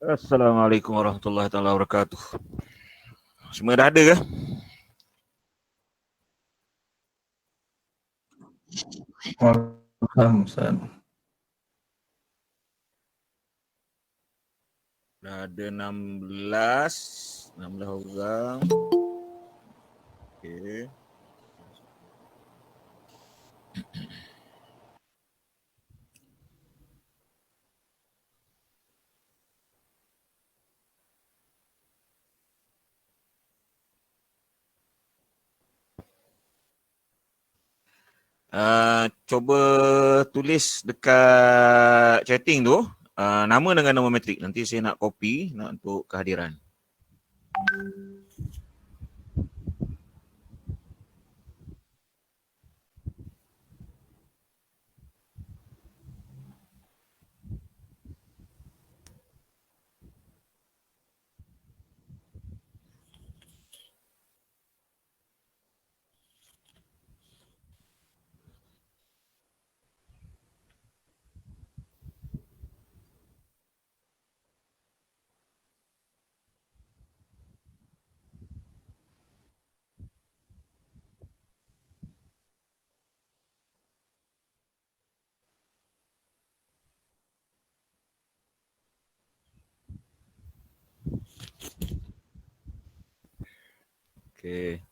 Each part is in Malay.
Assalamualaikum warahmatullahi wabarakatuh. Semua dah ada ke? Waalaikumsalam. Dah ada 16 orang. Okey. Cuba tulis dekat chatting tu nama dengan nombor matrik. Nanti saya nak copy nak untuk kehadiran. Okey.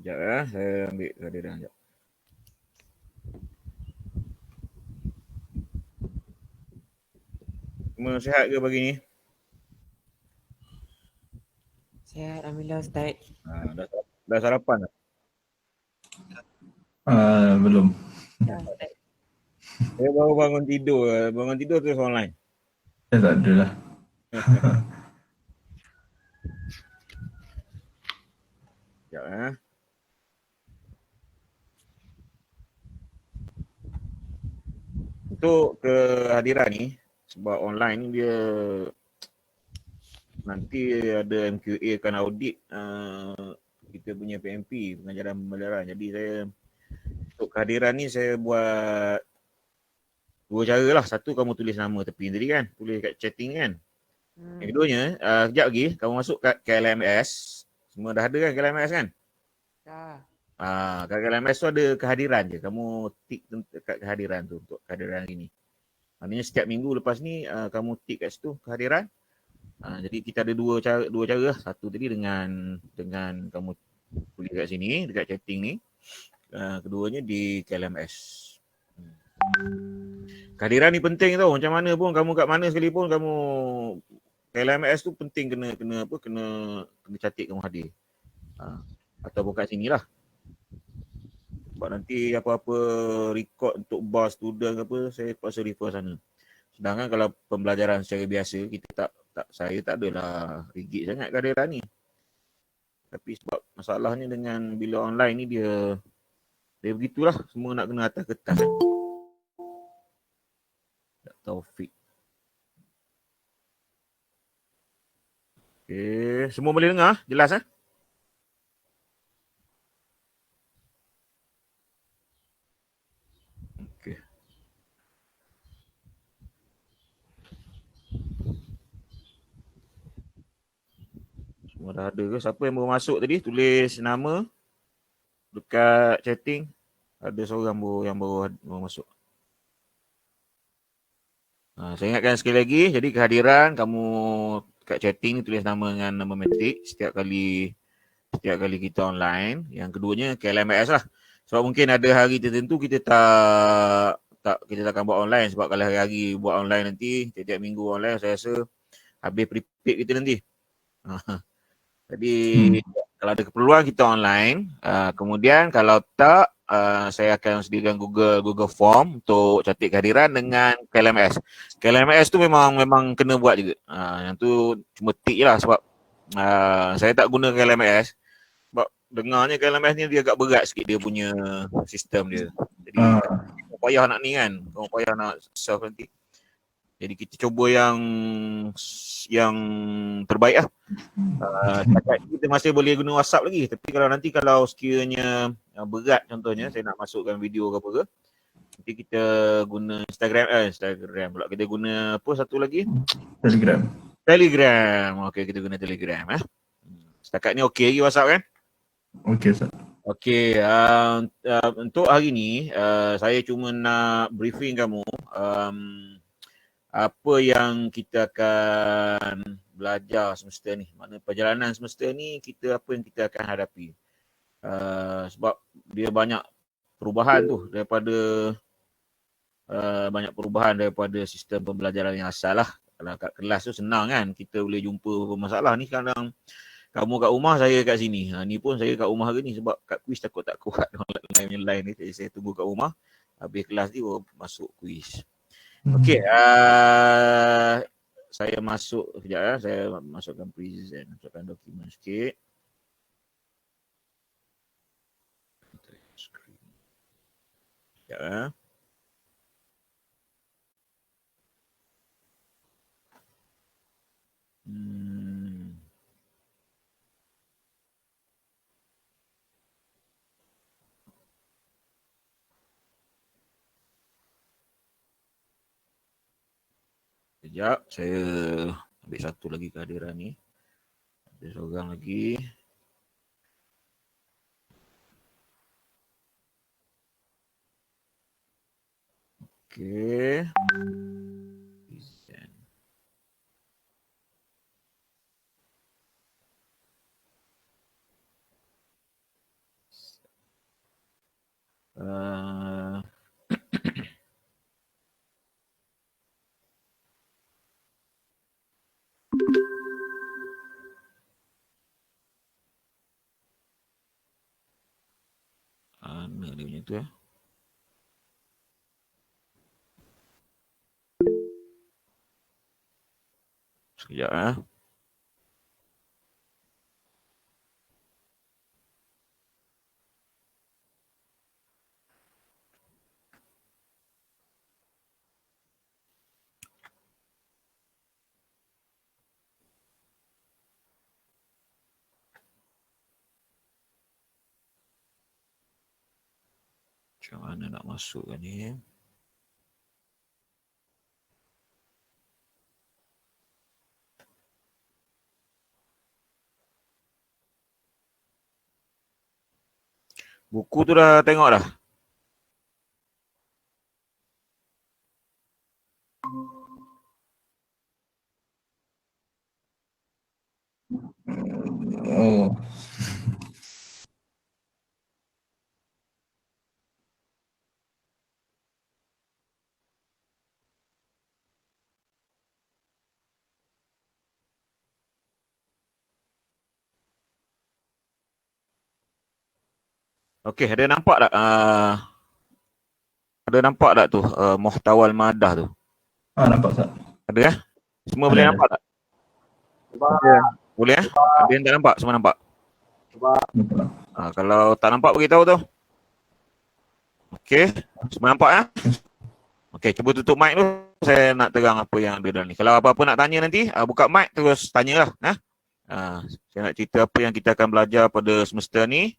Sekejap saya ambil kehadiran sekejap. Semua sihat ke pagi ni? Sihat, Alhamdulillah Ustaz. Dah sarapan tak? Belum. Ya, Ustaz. Saya baru bangun tidur. Bangun tidur terus online. Saya tak ada lah. Sekejap Untuk kehadiran ni, sebab online ni dia nanti ada MQA akan audit kita punya PMP, pengajaran pembelajaran. Jadi saya untuk kehadiran ni saya buat dua cara lah. Satu, kamu tulis nama tepi tadi kan, tulis kat chatting kan. Yang keduanya, sekejap lagi kamu masuk kat KLMS. Semua dah ada kan KLMS kan? Dah. Kat KLMS tu ada kehadiran je. Kamu tik kat kehadiran tu untuk kehadiran hari ni. Maknanya setiap minggu lepas ni kamu tik kat situ kehadiran. Jadi kita ada dua cara lah. Satu tadi dengan kamu tulis kat sini dekat chatting ni. Keduanya di KLMS. Kehadiran ni penting tau. Macam mana pun kamu kat mana sekalipun kamu KLMS tu penting kena catik kamu hadir. Ataupun kat sini lah. Sebab nanti apa-apa record untuk bar student ke apa, saya terpaksa refer sana. Sedangkan kalau pembelajaran secara biasa, kita saya tak adalah rigid sangat kehadiran ni. Tapi sebab masalahnya dengan bila online ni dia begitulah, semua nak kena atas kertas. Taufik. Okay, semua boleh dengar? Jelas Okay. Semua dah ada ke? Siapa yang baru masuk tadi? Tulis nama dekat chatting. Ada seorang yang baru masuk. Saya ingatkan sekali lagi, jadi kehadiran kamu kat chatting tulis nama dengan nama matrik setiap kali kita online. Yang keduanya KLMS lah. Sebab mungkin ada hari tertentu kita takkan buat online, sebab kalau hari-hari buat online nanti tiap minggu online saya rasa habis prepaid kita nanti. Jadi kalau ada keperluan kita online, kemudian kalau tak saya akan sediakan Google Form untuk catat kehadiran dengan KLMS. KLMS tu memang kena buat juga. Yang tu cuma tik je lah sebab saya tak guna KLMS. Sebab dengarnya KLMS ni dia agak berat sikit dia punya sistem dia. Jadi kau payah nak ni kan. Kau payah nak solve nanti. Jadi kita cuba yang terbaik lah. Kita masih boleh guna WhatsApp lagi. Tapi kalau sekiranya berat contohnya, saya nak masukkan video ke apa ke, nanti kita guna Instagram pula. Kita guna apa satu lagi? Telegram. Okey, kita guna Telegram. Setakat ni okey lagi WhatsApp kan? Okey, Ustaz. Okey, untuk hari ni saya cuma nak briefing kamu apa yang kita akan belajar semester ni. Maknanya perjalanan semester ni apa yang kita akan hadapi. Sebab dia banyak perubahan tu daripada sistem pembelajaran yang asal lah. Kalau kat kelas tu senang kan, kita boleh jumpa masalah ni kadang kamu kat rumah, saya kat sini. Ni pun saya kat rumah hari ni sebab kat kuis takut tak kuat online ni. Jadi saya tunggu kat rumah, habis kelas ni baru masuk kuis. Okey, saya masuk sekejap ya. Saya masukkan present, masukkan dokumen sikit. Sekejap ya. Sekejap, saya ambil satu lagi kehadiran ni. Ada seorang lagi. Okey. Mana dia punya tu ya? Sekejap ya. Macam mana nak masukkan ni? Buku tu dah tengok dah? Oh. Okey, ada nampak tak? Ada nampak tak tu muhtawal madah tu? Nampak Ustaz. Ada ya? Semua boleh nampak tak? Boleh ya? Ada yang tak nampak? Semua nampak? Nampak. Kalau tak nampak beritahu tu. Okey, semua nampak ya? Okey, cuba tutup mic tu. Saya nak terang apa yang ada dalam ni. Kalau apa-apa nak tanya nanti, buka mic terus tanyalah. Saya nak cerita apa yang kita akan belajar pada semester ni.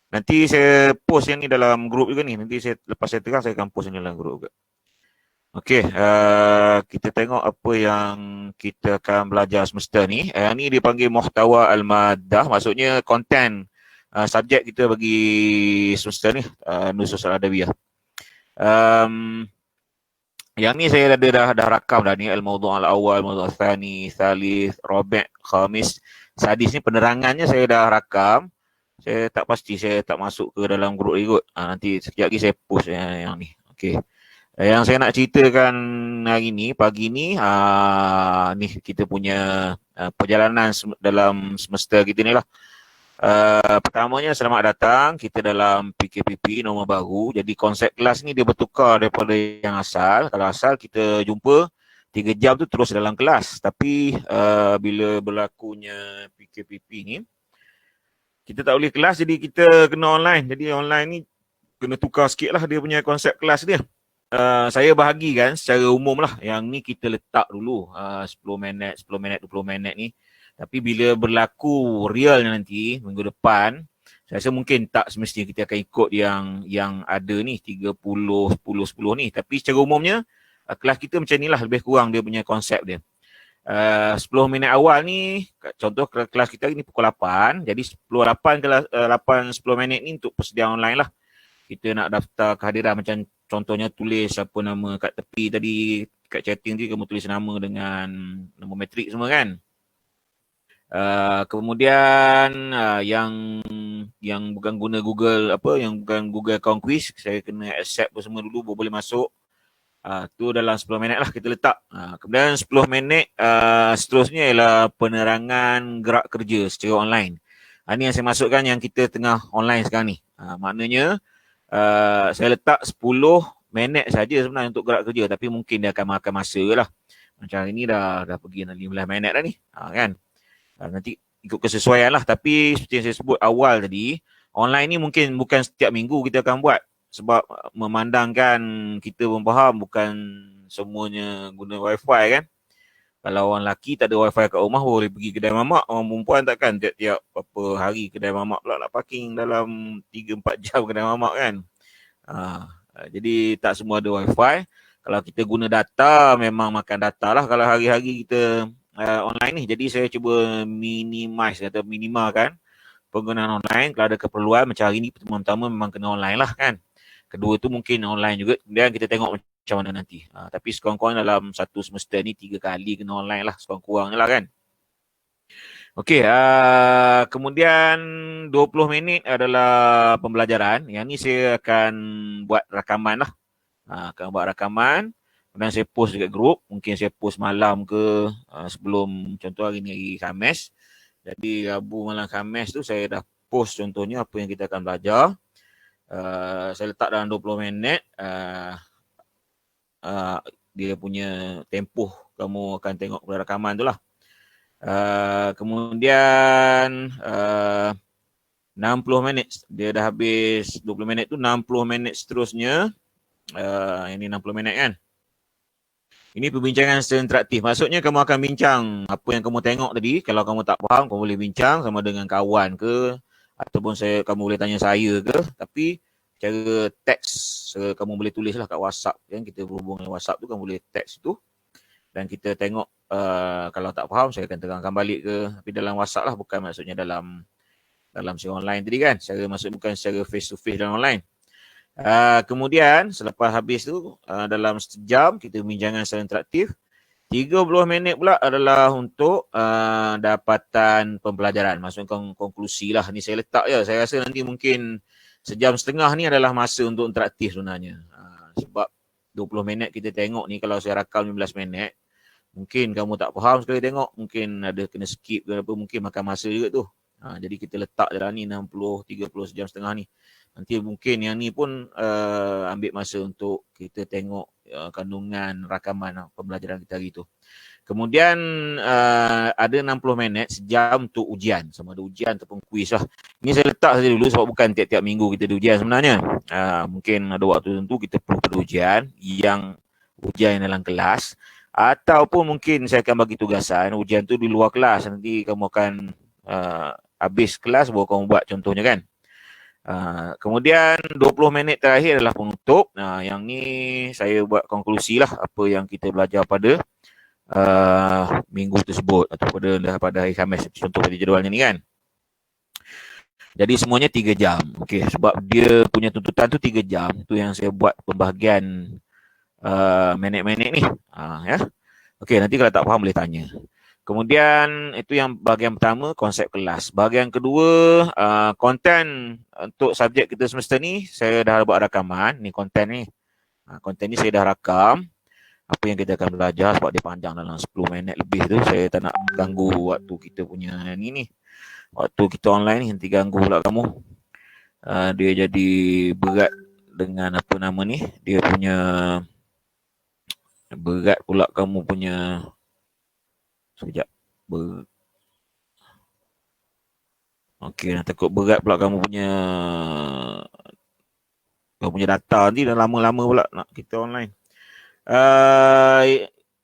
Nanti saya post yang ni dalam grup juga ni. Nanti lepas saya terang, saya akan post yang ni dalam grup juga. Okey, kita tengok apa yang kita akan belajar semester ni. Yang ni dipanggil muhtawa al-maddah. Maksudnya konten subjek kita bagi semester ni, Nusus Al-Adabiyah. Yang ni saya dah rakam dah ni, al-mawdu' al-awwal, al-mawdu' al-thani, thalith, rabi', khamis, sadis ni penerangannya saya dah rakam. Saya tak pasti, saya tak masuk ke dalam grup ikut. Nanti sekejap lagi saya post yang ni. Okey. Yang saya nak ceritakan hari ni, pagi ni, ni kita punya perjalanan dalam semester kita ni lah. Pertamanya selamat datang kita dalam PKPP norma baru. Jadi konsep kelas ni dia bertukar daripada yang asal. Kalau asal kita jumpa 3 jam tu terus dalam kelas. Tapi bila berlakunya PKPP ni, kita tak boleh kelas jadi kita kena online. Jadi online ni kena tukar sikit lah dia punya konsep kelas dia. Saya bahagikan secara umum lah. Yang ni kita letak dulu 10 minit, 20 minit ni. Tapi bila berlaku real nanti minggu depan, saya rasa mungkin tak semestinya kita akan ikut yang ada ni 30, 10, 10 ni. Tapi secara umumnya kelas kita macam ni lah lebih kurang dia punya konsep dia. 10 minit awal ni, contoh kelas kita ni pukul 8. Jadi 8 ke 8, 10 minit ni untuk persediaan online lah. Kita nak daftar kehadiran macam contohnya tulis apa nama kat tepi tadi, kat chatting tu kamu tulis nama dengan nama matrik semua kan. Kemudian yang bukan guna Google yang bukan Google account quiz, saya kena accept semua dulu baru boleh masuk. Tu dalam 10 minit lah kita letak. Kemudian 10 minit seterusnya ialah penerangan gerak kerja secara online. Ini yang saya masukkan yang kita tengah online sekarang ni. Maknanya saya letak 10 minit saja sebenarnya untuk gerak kerja, tapi mungkin dia akan makan masa lah. Macam ini dah pergi 15 minit dah ni. Kan? Nanti ikut kesesuaian lah. Tapi seperti yang saya sebut awal tadi, online ni mungkin bukan setiap minggu kita akan buat. Sebab memandangkan kita pun faham bukan semuanya guna wifi kan. Kalau orang lelaki tak ada wifi kat rumah boleh pergi kedai mamak. Orang perempuan takkan tiap-tiap apa hari kedai mamak pula nak parking dalam 3-4 jam kedai mamak kan. Jadi tak semua ada wifi. Kalau kita guna data memang makan data lah kalau hari-hari kita online ni. Jadi saya cuba minimize atau minimalkan penggunaan online. Kalau ada keperluan macam hari ni pertemuan pertama memang kena online lah kan. Kedua tu mungkin online juga. Kemudian kita tengok macam mana nanti. Tapi sekurang-kurang dalam satu semester ni 3 kali kena online lah. Sekurang-kurangnya lah kan. Okey. Kemudian 20 minit adalah pembelajaran. Yang ni saya akan buat rakaman lah. Akan buat rakaman. Kemudian saya post dekat grup. Mungkin saya post malam ke sebelum contoh hari ni hari Khamis. Jadi Rabu malam Khamis tu saya dah post contohnya apa yang kita akan belajar. Saya letak dalam 20 minit dia punya tempoh kamu akan tengok pada rakaman tu lah. Kemudian 60 minit dia dah habis 20 minit tu, 60 minit seterusnya ini 60 minit kan. Ini perbincangan secara interaktif. Maksudnya kamu akan bincang apa yang kamu tengok tadi. Kalau kamu tak faham, kamu boleh bincang sama dengan kawan ke, ataupun kamu boleh tanya saya ke. Tapi cara teks kamu boleh tulis lah kat WhatsApp kan, kita berhubung dengan WhatsApp tu kamu boleh teks tu dan kita tengok kalau tak faham saya akan terangkan balik ke, tapi dalam WhatsApp lah, bukan maksudnya dalam secara online tadi kan, bukan secara face to face dalam online. Kemudian selepas habis tu dalam sejam kita bincangkan secara interaktif. 30 minit pula adalah untuk dapatan pembelajaran, maksudnya konklusi lah. Ni saya letak je, saya rasa nanti mungkin sejam setengah ni adalah masa untuk interaktif sebenarnya. Sebab 20 minit kita tengok ni, kalau saya rakam 15 minit, mungkin kamu tak faham sekali tengok, mungkin ada kena skip ke apa, mungkin makan masa juga tu. Jadi kita letak dalam ni 60, 30 sejam setengah ni. Nanti mungkin yang ni pun ambil masa untuk kita tengok kandungan rakaman pembelajaran kita hari tu. Kemudian ada 60 minit sejam untuk ujian, sama ada ujian ataupun kuis lah. Ini saya letak saja dulu sebab bukan tiap-tiap minggu kita ada ujian sebenarnya. Mungkin ada waktu tentu kita perlu pada ujian dalam kelas, ataupun mungkin saya akan bagi tugasan ujian tu di luar kelas. Nanti kamu akan habis kelas baru kamu buat contohnya kan. Kemudian 20 minit terakhir adalah penutup. Yang ni saya buat konklusi lah apa yang kita belajar pada minggu tersebut atau pada hari Khamis, contoh pada jadualnya ni kan. Jadi semuanya 3 jam. Okey, sebab dia punya tuntutan tu 3 jam. Tu yang saya buat pembahagian minit-minit ni. Ya. Okey, nanti kalau tak faham boleh tanya. Kemudian itu yang bahagian pertama, konsep kelas. Bahagian kedua, konten untuk subjek kita semester ni saya dah buat rakaman. Ni konten ni. Konten ni saya dah rakam apa yang kita akan belajar sebab dia panjang dalam 10 minit lebih tu. Saya tak nak ganggu waktu kita punya ni. Waktu kita online ni nanti ganggu pula kamu. Dia jadi berat dengan apa nama ni, dia punya berat pula kamu punya sekejap. Okey, takut berat pula kamu punya data nanti dah lama-lama pula nak kita online.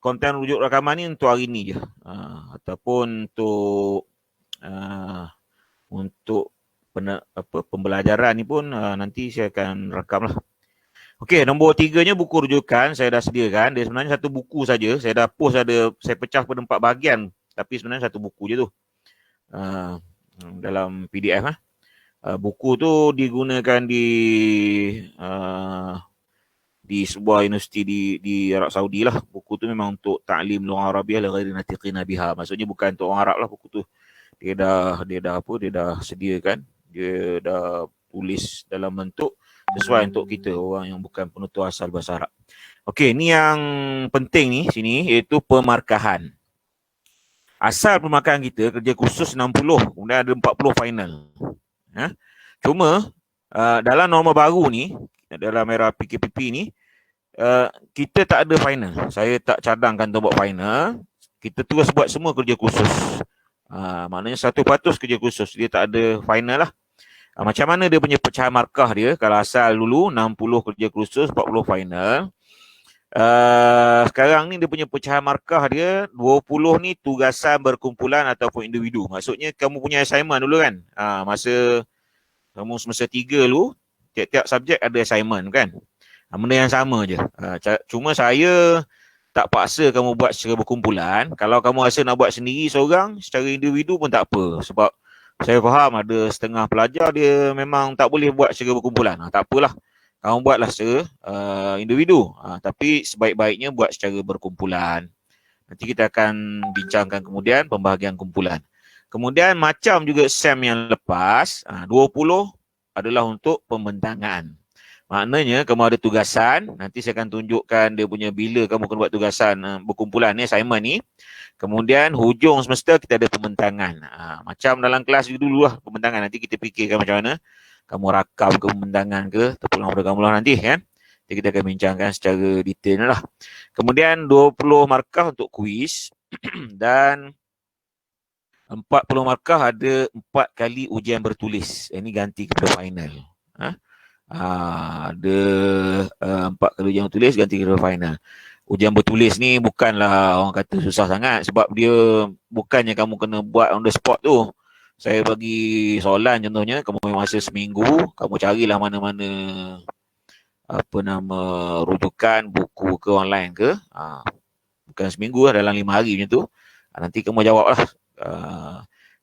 Konten rujuk rakaman ni untuk hari ni je. Ataupun untuk pembelajaran ni pun nanti saya akan rakam lah. Okey, nombor 3-nya buku rujukan saya dah sediakan. Dia sebenarnya satu buku saja. Saya dah post saya pecah pada 4 bahagian. Tapi sebenarnya satu buku je tu. Dalam PDF lah. Buku tu digunakan di sebuah universiti di Arab Saudi lah. Buku tu memang untuk ta'lim lughah Arabiah li ghairi natiqina biha. Maksudnya bukan untuk orang Arab lah buku tu. Dia dah sediakan. Dia dah tulis dalam bentuk sesuai untuk kita orang yang bukan penutur asal bahasa Arab. Okey, ni yang penting ni sini iaitu pemarkahan. Asal pemarkahan kita kerja khusus 60, kemudian ada 40 final. Cuma dalam norma baru ni, dalam era PKPP ni, kita tak ada final. Saya tak cadangkan untuk buat final. Kita terus buat semua kerja khusus. Maknanya 100% kerja khusus. Dia tak ada final lah. Macam mana dia punya pecahan markah dia? Kalau asal dulu 60 kerja khusus, 40 final. Sekarang ni dia punya pecahan markah dia 20 ni tugasan berkumpulan ataupun individu. Maksudnya kamu punya assignment dulu kan. Masa kamu semester 3 dulu, tiap-tiap subjek ada assignment kan. Benda yang sama je. Cuma saya tak paksa kamu buat secara berkumpulan. Kalau kamu rasa nak buat sendiri seorang, secara individu pun tak apa. Sebab saya faham ada setengah pelajar dia memang tak boleh buat secara berkumpulan. Tak apalah. Kamu buatlah secara individu. Tapi sebaik-baiknya buat secara berkumpulan. Nanti kita akan bincangkan kemudian pembahagian kumpulan. Kemudian macam juga SEM yang lepas, 20 adalah untuk pembentangan. Maknanya kamu ada tugasan, nanti saya akan tunjukkan dia punya bila kamu kena buat tugasan berkumpulan ni, assignment ni. Kemudian hujung semester kita ada pembentangan. Macam dalam kelas dulu lah pembentangan. Nanti kita fikirkan macam mana kamu rakam ke pembentangan ke, terpulang pada kamu lah nanti kan. Jadi kita akan bincangkan secara detail lah. Kemudian 20 markah untuk kuis dan 40 markah ada 4 kali ujian bertulis. Ini ganti kepada final. Ada 4 kali ujian bertulis ganti kepada final. Ujian bertulis ni bukanlah orang kata susah sangat sebab dia bukannya kamu kena buat on the spot tu. Saya bagi soalan contohnya, kamu masa seminggu, kamu carilah mana-mana rujukan buku ke online ke. Bukan seminggu lah, dalam 5 hari macam tu. Nanti kamu jawab lah.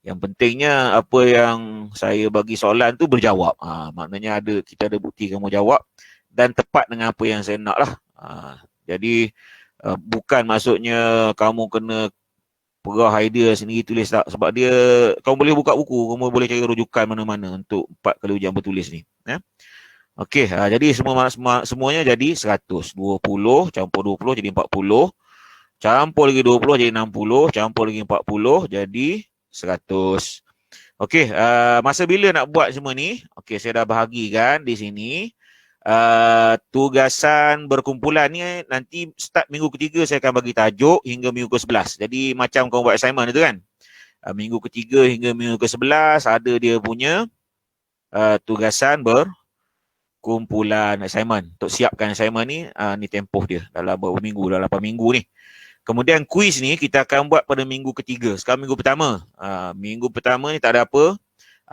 Yang pentingnya apa yang saya bagi soalan tu berjawab. Maknanya kita ada bukti kamu jawab dan tepat dengan apa yang saya nak lah. Jadi bukan maksudnya kamu kena perah idea sendiri tulis tak. Sebab dia, kamu boleh buka buku, kamu boleh cari rujukan mana-mana untuk 4 kali ujian bertulis ni. Okey, jadi semuanya jadi 100. 20 campur 20 jadi 40. Campur lagi 20 jadi 60. Campur lagi 40 jadi 100. Okey, masa bila nak buat semua ni? Okey, saya dah bahagikan di sini. Tugasan berkumpulan ni nanti start minggu ketiga saya akan bagi tajuk hingga minggu ke-11. Jadi macam kau buat assignment itu kan. Minggu ketiga hingga minggu ke-11 ada dia punya tugasan berkumpulan assignment. Untuk siapkan assignment ni tempoh dia dalam berapa minggu, dalam 8 minggu ni. Kemudian kuis ni kita akan buat pada minggu ketiga. Sekarang minggu pertama. Minggu pertama ni tak ada apa.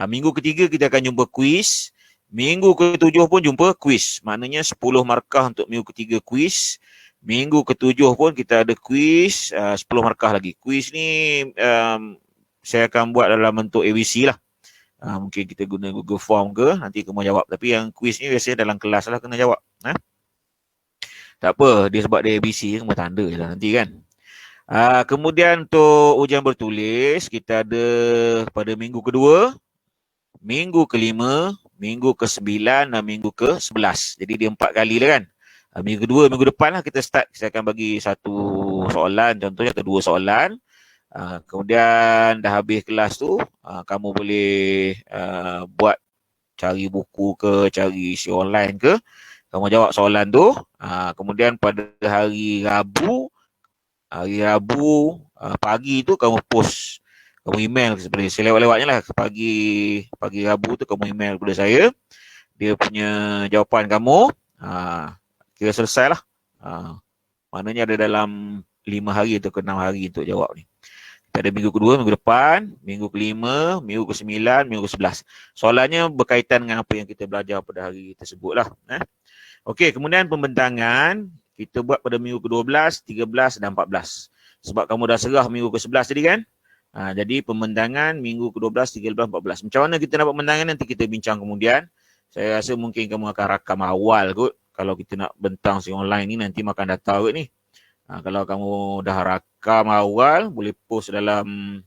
Minggu ketiga kita akan jumpa kuis. Minggu ke-7 pun jumpa kuis. Maknanya 10 markah untuk minggu ketiga kuis. Minggu ke-7 pun kita ada kuis. 10 markah lagi. Kuis ni saya akan buat dalam bentuk ABC lah. Mungkin kita guna Google Form ke. Nanti kamu jawab. Tapi yang kuis ni biasanya dalam kelas lah kena jawab. Tak apa. Dia sebab dia ABC. Kamu tanda je lah nanti kan. Kemudian untuk ujian bertulis. Kita ada pada minggu kedua. Minggu kelima, minggu ke-9 dan minggu ke-11. Jadi dia 4 kali lah kan. Minggu kedua, minggu depan lah kita start. Saya akan bagi satu soalan contohnya atau 2 soalan. Kemudian dah habis kelas tu, kamu boleh buat cari buku ke, cari isi online ke, kamu jawab soalan tu. Kemudian pada hari Rabu pagi tu kamu post, kamu email seperti saya lewat-lewatnya lah, pagi Rabu tu kamu email kepada saya dia punya jawapan kamu. Kira selesai lah. Maknanya ada dalam 5 hari atau ke 6 hari untuk jawab ni. Kita ada minggu kedua, minggu depan, minggu kelima, minggu ke-9, minggu ke-11. Soalannya berkaitan dengan apa yang kita belajar pada hari tersebut lah. Okey, kemudian pembentangan kita buat pada minggu ke-12, 13 dan 14. Sebab kamu dah serah minggu ke-11 tadi kan? Jadi pembentangan minggu ke-12, 13, 14. Macam mana kita dapat pembentangan nanti kita bincang kemudian. Saya rasa mungkin kamu akan rakam awal kot. Kalau kita nak bentang si online ni nanti makan data kot ni. Kalau kamu dah rakam awal, boleh post dalam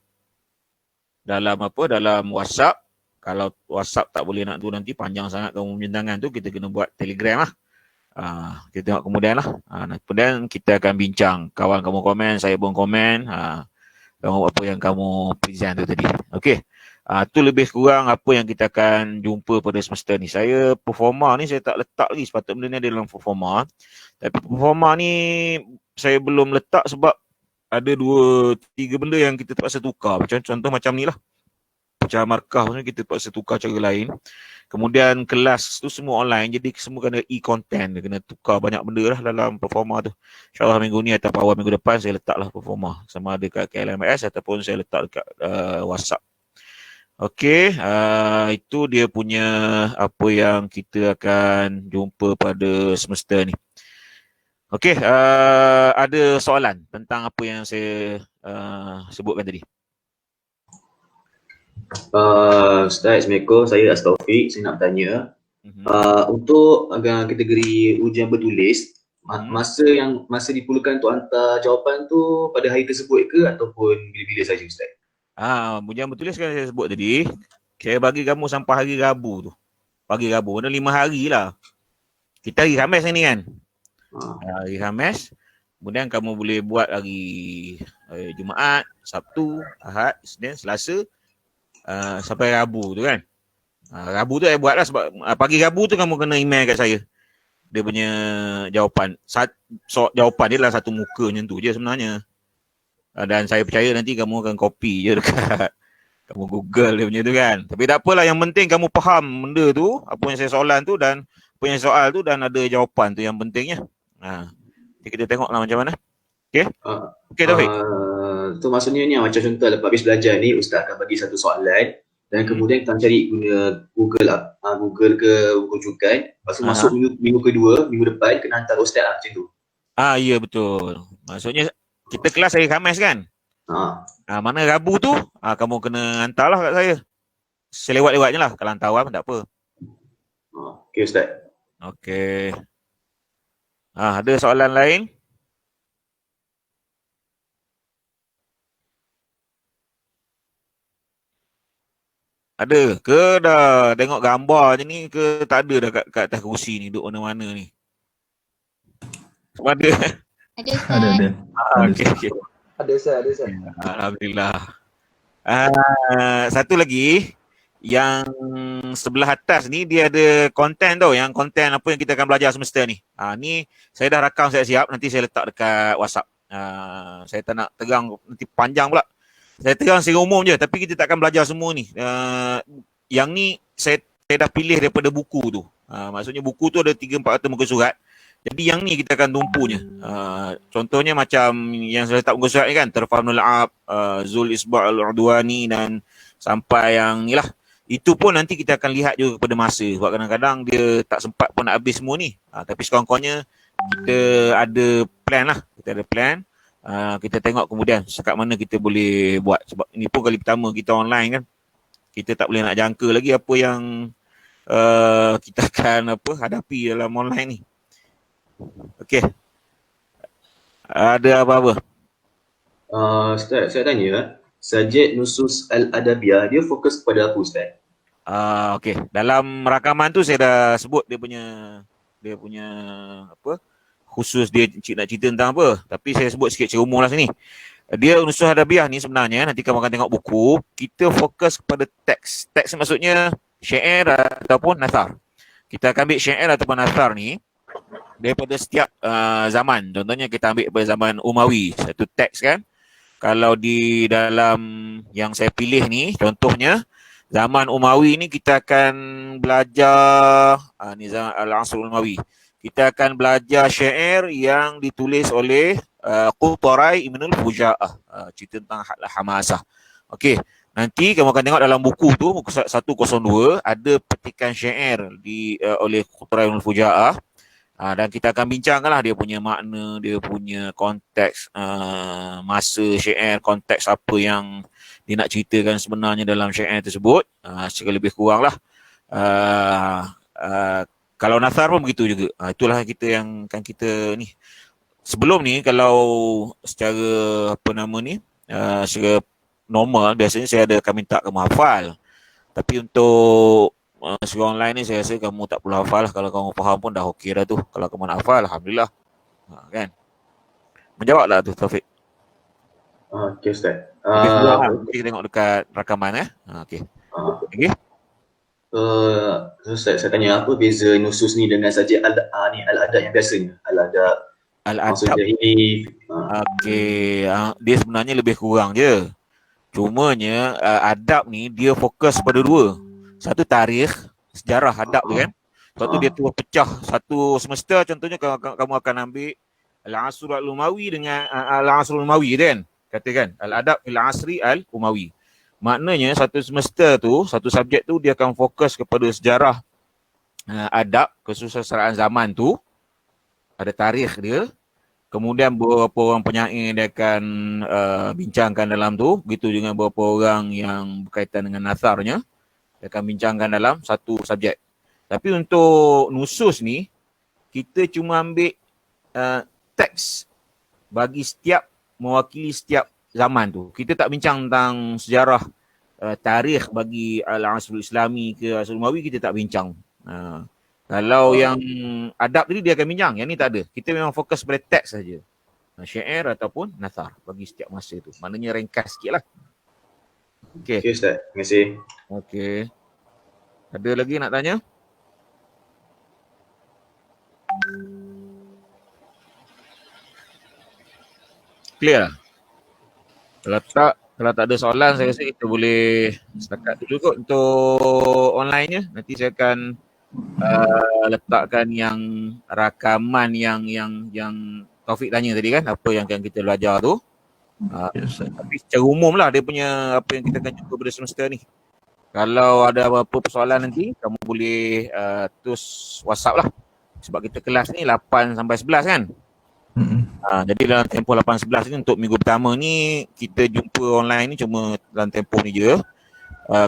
WhatsApp. Kalau WhatsApp tak boleh nak tu nanti panjang sangat kamu pembintangan tu, kita kena buat Telegram lah. Kita tengok kemudian lah. Kemudian kita akan bincang. Kawan kamu komen, saya pun komen. Kamu apa yang kamu present tu tadi. Okey. Tu lebih kurang apa yang kita akan jumpa pada semester ni. Saya performa ni saya tak letak lagi, sepatutnya benda ni ada dalam performa. Tapi performa ni saya belum letak sebab ada 2-3 benda yang kita terpaksa tukar. Contoh macam ni lah. Macam markah ni kita terpaksa tukar cara lain. Kemudian kelas tu semua online, jadi semua kena e-content. Kena tukar banyak benda lah dalam performa tu. InsyaAllah minggu ni atau awal minggu depan saya letaklah performa. Sama ada kat KLMS ataupun saya letak dekat WhatsApp. Okey, itu dia punya apa yang kita akan jumpa pada semester ni. Okey, ada soalan tentang apa yang saya sebutkan tadi? Ustaz, Assalamualaikum. Saya Astaufik. Saya nak bertanya. Untuk kategori ujian bertulis, masa diperlukan untuk hantar jawapan tu pada hari tersebut ke ataupun bila-bila saja, Ustaz? Ujian bertulis kan saya sebut tadi. Saya bagi kamu sampai hari Rabu tu. Pagi Rabu. Ada 5 hari lah. Kita hari Khamis ni kan. Hari Khamis. Kemudian kamu boleh buat hari Jumaat, Sabtu, Ahad, Isnin, Selasa. Sampai Rabu tu kan. Rabu tu saya buat lah sebab pagi Rabu tu kamu kena email kat saya. Dia punya jawapan. Jawapan dia dalam satu muka macam tu je sebenarnya. Dan saya percaya nanti kamu akan copy je dekat kamu Google dia punya tu kan. Tapi tak apalah, yang penting kamu faham benda tu, apa yang saya soalan tu dan apa yang soal tu, dan ada jawapan tu yang pentingnya. Jadi kita tengoklah macam mana. Okey? Okey Taufik. Tu maksudnya ni macam contoh lepas habis belajar ni Ustaz akan bagi satu soalan dan kemudian kita cari guna Google lah. Google ke rujukan. Lepas tu masuk minggu kedua, minggu depan kena hantar Ustaz lah macam tu. Ya betul. Maksudnya kita kelas hari Khamis kan? Mana Rabu tu, kamu kena hantar lah kat saya. Selewat-lewatnya lah. Kalau hantar awal tak apa. Okey Ustaz. Okey. Ada soalan lain? Ada ke dah tengok gambar je ni ke tak ada dah kat atas kerusi ni, duduk mana-mana ni? Ada? Ada Ustaz. Ada. Okey. Ada Ustaz. Alhamdulillah. Satu lagi, yang sebelah atas ni dia ada konten tau, yang konten apa yang kita akan belajar semester ni. Ni saya dah rakam siap-siap, nanti saya letak dekat WhatsApp. Saya tak nak terang, nanti panjang pula. Saya terang secara umum je, tapi kita tak akan belajar semua ni. Yang ni saya dah pilih daripada buku tu. Maksudnya buku tu ada 300-400 muka surat. Jadi yang ni kita akan tumpunya. Contohnya macam yang saya letak muka surat ni kan, Tarfamul Ab, Zul Isba' Al-Udwani dan sampai yang ni lah. Itu pun nanti kita akan lihat juga kepada masa. Sebab kadang-kadang dia tak sempat pun nak habis semua ni. Tapi sekurang-kurangnya kita ada plan lah. Kita ada plan. Kita tengok kemudian sekat mana kita boleh buat. Sebab ini pun kali pertama kita online kan. Kita tak boleh nak jangka lagi apa yang kita akan hadapi dalam online ni. Okey. Ada apa-apa? Ustaz, saya tanya, subjek Nusus Al-Adabiyah, dia fokus kepada apa Ustaz? Okey. Dalam rakaman tu saya dah sebut dia punya khusus dia nak cerita tentang apa. Tapi saya sebut sikit secara umum lah sini. Dia unsur hadabiah ni sebenarnya, nanti kamu akan tengok buku, kita fokus kepada teks. Teks maksudnya syair ataupun nathar. Kita akan ambil syair ataupun nathar ni daripada setiap zaman. Contohnya kita ambil pada zaman Umawi, satu teks kan. Kalau di dalam yang saya pilih ni, contohnya zaman Umawi ni kita akan belajar ni zaman Al-Asrul Umawi. Kita akan belajar syair yang ditulis oleh Qutarai Ibnul Fuja'ah, cerita tentang Hamasah. Okey, nanti kamu akan tengok dalam buku tu, buku 102, ada petikan syair oleh Qutarai Ibnul Fuja'ah. Dan kita akan bincangkanlah dia punya makna, dia punya konteks masa syair, konteks apa yang dia nak ceritakan sebenarnya dalam syair tersebut, secara lebih kurang lah. Kalau nathar pun begitu juga. Itulah kita yang kan kita ni. Sebelum ni kalau secara apa nama ni, secara normal biasanya saya akan minta kamu hafal. Tapi untuk secara online ni saya rasa kamu tak perlu hafal lah. Kalau kamu faham pun dah okey dah tu. Kalau kamu nak hafal, alhamdulillah. Kan? Menjawab lah tu Taufik. Okey Ustaz. Kita tengok dekat rakaman okey. Okey. Ustaz, saya tanya apa beza nusus ni dengan saja al-adab yang biasanya? Al-adab. Al-adab. Ini. Okey, dia sebenarnya lebih kurang je. Cumanya adab ni dia fokus pada dua. Satu tarikh, sejarah adab tu kan. Satu dia tu pecah satu semester, contohnya kamu akan ambil Al-Asr Al-Umawi dengan Al-Asr Al-Umawi kan. Katakan Al-Adab Al-Asri Al-Umawi. Maknanya satu semester tu, satu subjek tu dia akan fokus kepada sejarah adab, kesusastraan zaman tu. Ada tarikh dia. Kemudian beberapa orang penyair dia akan bincangkan dalam tu. Begitu dengan beberapa orang yang berkaitan dengan natharnya. Dia akan bincangkan dalam satu subjek. Tapi untuk nusus ni, kita cuma ambil teks bagi setiap, mewakili setiap zaman tu. Kita tak bincang tentang sejarah tarikh bagi Al-Asrul Islami ke Asrul Umawi, kita tak bincang. Kalau yang adab tadi dia akan bincang, yang ni tak ada. Kita memang fokus pada teks saja. Syair ataupun nathar bagi setiap masa tu. Maknanya ringkas sikit lah. Okey. Okey Ustaz, terima kasih. Okey. Ada lagi nak tanya? Clear lah? Kalau tak ada soalan, saya rasa kita boleh setakat dulu kot untuk online-nya. Nanti saya akan letakkan yang rakaman yang Taufik tanya tadi kan, apa yang akan kita belajar tu. Tapi secara umum lah dia punya apa yang kita akan jumpa pada semester ni. Kalau ada apa-apa persoalan nanti, kamu boleh terus WhatsApp lah. Sebab kita kelas ni 8 sampai 11 kan. Jadi dalam tempoh 8-11 ni untuk minggu pertama ni kita jumpa online ni cuma dalam tempoh ni je.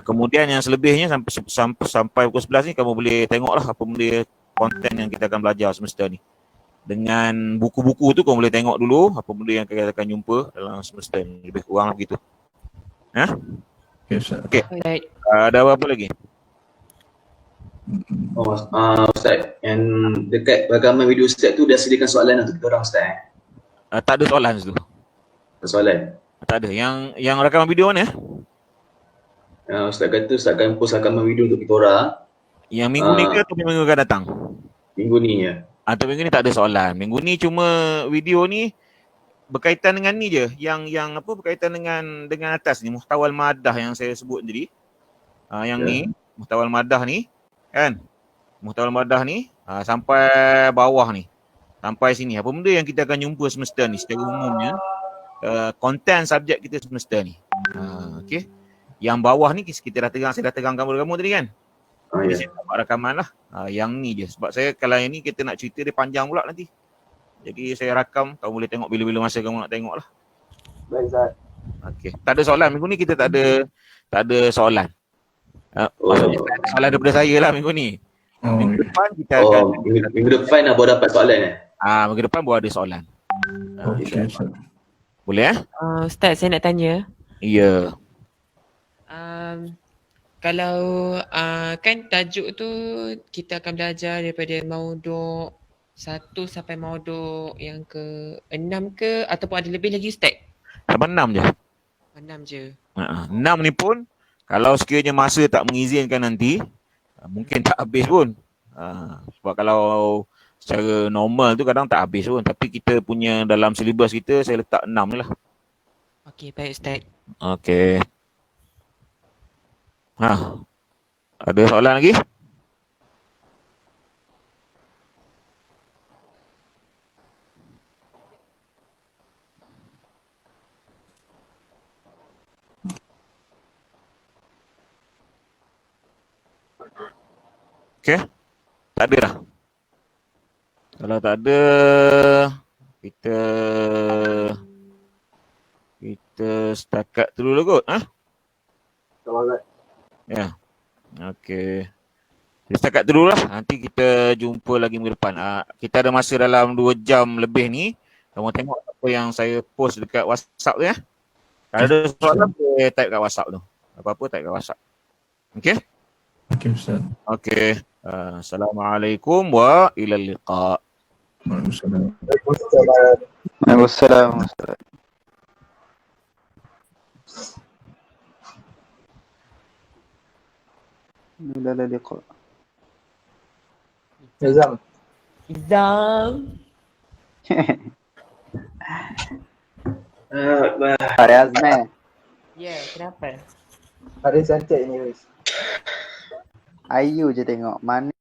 Kemudian yang selebihnya sampai pukul 11 ni kamu boleh tengoklah apa benda konten yang kita akan belajar semester ni. Dengan buku-buku tu kamu boleh tengok dulu apa benda yang kita akan jumpa dalam semester ni. Lebih kurang begitu. Okey. Ada apa lagi? Ustaz, yang dekat rakaman video Ustaz tu dah sediakan soalan untuk kita orang Ustaz? Tak ada soalan situ. Ada soalan? Tak ada. Yang rakaman video mana? Ustaz kata Ustaz akan post rakaman video untuk kita orang. Yang minggu ni ke atau minggu akan datang? Minggu ni ya. Atau minggu ni tak ada soalan. Minggu ni cuma video ni berkaitan dengan ni je. Yang apa berkaitan dengan atas ni, muhtawal madah yang saya sebut tadi. Ni, muhtawal madah ni kan. Muhtawal madah ni sampai bawah ni. Sampai sini. Apa benda yang kita akan jumpa semester ni secara umumnya, konten subjek kita semester ni. Okey. Yang bawah ni kita saya dah tegang gambar kamu tadi kan. Jadi saya tak buat rakaman lah. Yang ni je. Sebab saya kalau yang ni kita nak cerita dia panjang pula nanti. Jadi saya rakam, kamu boleh tengok bila-bila masa kamu nak tengok lah. Baik Ustaz. Okey. Tak ada soalan. Minggu ni kita tak ada soalan. Maksudnya tak ada soalan daripada saya lah minggu ni. Minggu depan kita akan minggu depan nak baru dapat soalan minggu depan baru ada soalan. Okey. Boleh Ustaz, saya nak tanya. Ya. Kalau kan tajuk tu kita akan belajar daripada mauduk 1 sampai mauduk yang ke-6 ke ataupun ada lebih lagi Ustaz? Sampai 6 je. 6 je. 6 ni pun kalau sekiranya masa tak mengizinkan nanti, mungkin tak habis pun. Sebab kalau secara normal tu kadang tak habis pun. Tapi kita punya dalam silibus kita, saya letak 6 ni lah. Okey, baik Ustaz. Okey. Ada soalan lagi? Okey. Tak ada dah. Kalau tak ada, kita setakat tu dulu kot. Ya. Okey. Setakat tu dulu lah. Nanti kita jumpa lagi minggu depan. Kita ada masa dalam 2 jam lebih ni. Kamu tengok apa yang saya post dekat WhatsApp tu ya. Kalau ada soalan, boleh type kat WhatsApp tu. Apa-apa type kat WhatsApp. Okey? Okey Ustaz. Okey. Assalamualaikum wa ilal liqa. Waalaikumsalam. Waalaikumsalam. إلى اللقاء. Nizam. Hari Azmi. Ya, kenapa? Hari cantik ni guys. Ayu je tengok. Mana